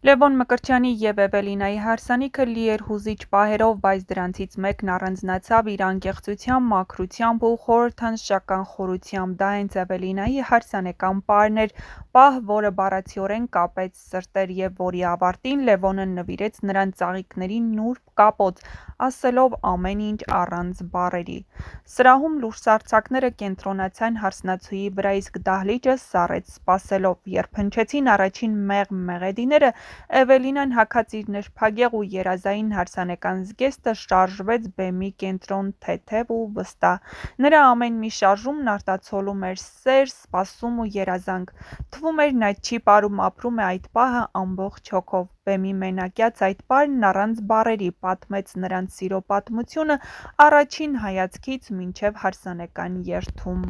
Լևոն Մկրտչյանի և Էվելինայի հարսանիքը լի էր հուզիչ պահերով, բայց դրանցից մեկն առանձնացավ իր անկեղծությամբ, մաքրությամբ ու խորհրդանշական խորությամբ: Դա հենց Էվելինայի հարսանեկան պարն էր, պահ, որը բառացիորեն կապեց սրտեր և որի ավարտին Լևոնը նվիրեց նրան ծաղիկների նուրբ կապոց, ասելով ամեն ինչ առանց բառերի: Սրահում լույսարձակները կենտրոնացան հարսնացուի վրա, իսկ դահլիճը սառեց սպասելով: Երբ հնչեցին առաջին մեղմ մեղեդիները, Էվելինան հագած իր նրբագեղ ու երազային հարսանեկան զգեստը շարժվեց բեմի կենտրոն թեթև ու վստահ: Նրա ամեն մի շարժումն արտացոլում էր սեր, սպասում ու երազանք: Թվում էր նա չի պարում, ապրում է այդ պահը ամբողջ հոգով: Բեմի մենակյաց այդ պարն առանց բառերի պատմեց նրանց սիրո պատմությունը առաջին հայացքից մինչև հարսանեկան երդում: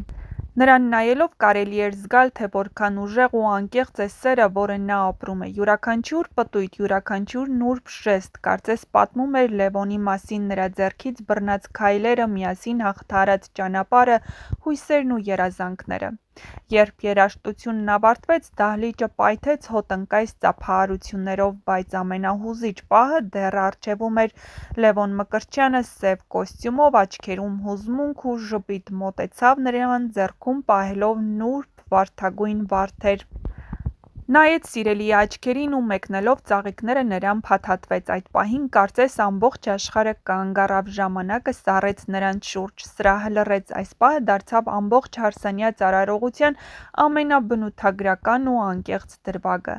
Նրան նայելով կարելի էր զգալ, թե որքան ուժեղ ու անկեղծ է սերը, որը նա ապրում է: Յուրաքանչյուր պտույտ, յուրաքանչյուր նուրբ ժեստ կարծես պատմում էր Լևոնի մասին, նրա ձեռքից բռնած քայլերը, միասին հաղթահարած ճանապարհը, հույսերն ու երազանքները: Երբ երաժշտությունն ավարտվեց, դահլիճը պայթեց հոտնկայս ծափահարություններով, բայց ամենահուզիչ պահը դեռ առջևում էր: Լևոն Մկրտչյանը սև կոստյումով, աչքերում հուզմունք ու ժպիտ մոտեցավ նրան, ձեռքում պահելով նուրբ վարդագույն վարդեր: Նայեց սիրելիի աչքերին ու մեկնելով ծաղիկները նրան փաթաթվեց: Այդ պահին կարծես ամբողջ աշխարհը կանգ առավ, ժամանակը սառեց նրանց շուրջ, սրահը լռեց: Այս պահը դարձավ ամբողջ հարսանյա ծարարողության ամենաբնութագրական ու անկեղծ դրվագը: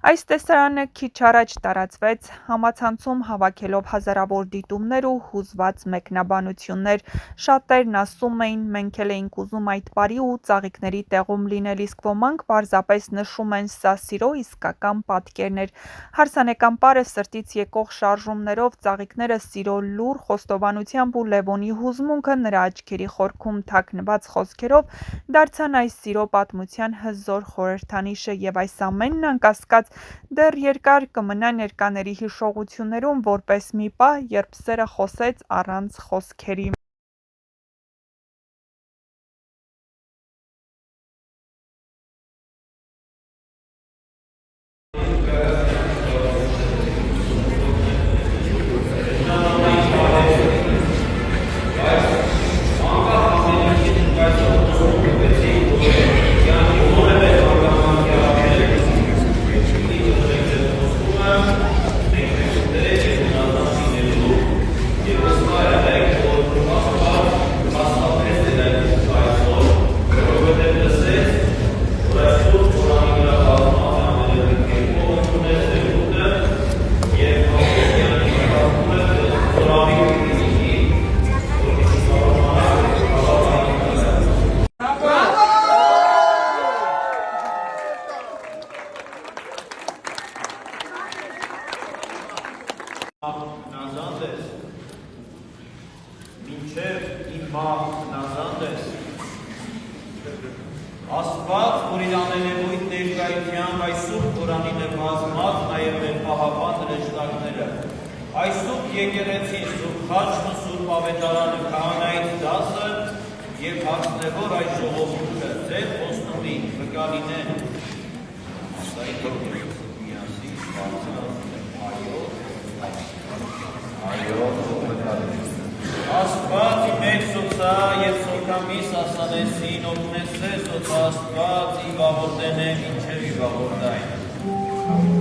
Այս տեսարանը քիչ առաջ տարածվեց համացանցում, հավաքելով հազարավոր դիտումներ ու հուզված մեկնաբանություններ: Շատերն ասում էին՝ մենք էլ էինք ուզում այդ պարի ու ծաղիկների տեղում լինել, իսկ ոմանք պարզապես նշում են՝ սա սիրո իսկական պատկերն էր: Հարսանեկան պարը սրտից եկող շարժումներով, ծաղիկները սիրո լուռ խոստովանությամբ ու Լևոնի հուզմունքը նրա աչքերի խորքում թաքնված խոսքերով դարձան այս սիրո պատմության հզոր խորհրդանիշը: Եվ այս ամենն անկասկած դեռ երկար կմնա ներկաների հիշողություններում, որպես մի պահ, երբ սերը խոսեց առանց խոսքերի: Հնազանդ ես, մինչև իմ մահ հնազանդ ես: Աստված, որ իր ամենևույթ ներկայությամբ այս սուրբ Ղուրանին է բազմած նաև մեր պահապան հրեշտակները, այս սուրբ եկեղեցին, սուրբ խաչն ու սուրբ ավետարանը, քահանայից դասը և հարցնևոր այս ժողովուրդը ձեր խոստումի վկա լինեն: Աստված ի մեծ սոցա և սոքամիս ասանեսին օգնեսես ոցա Աստված ի վաղորդենե մինչև ի վաղորդայն: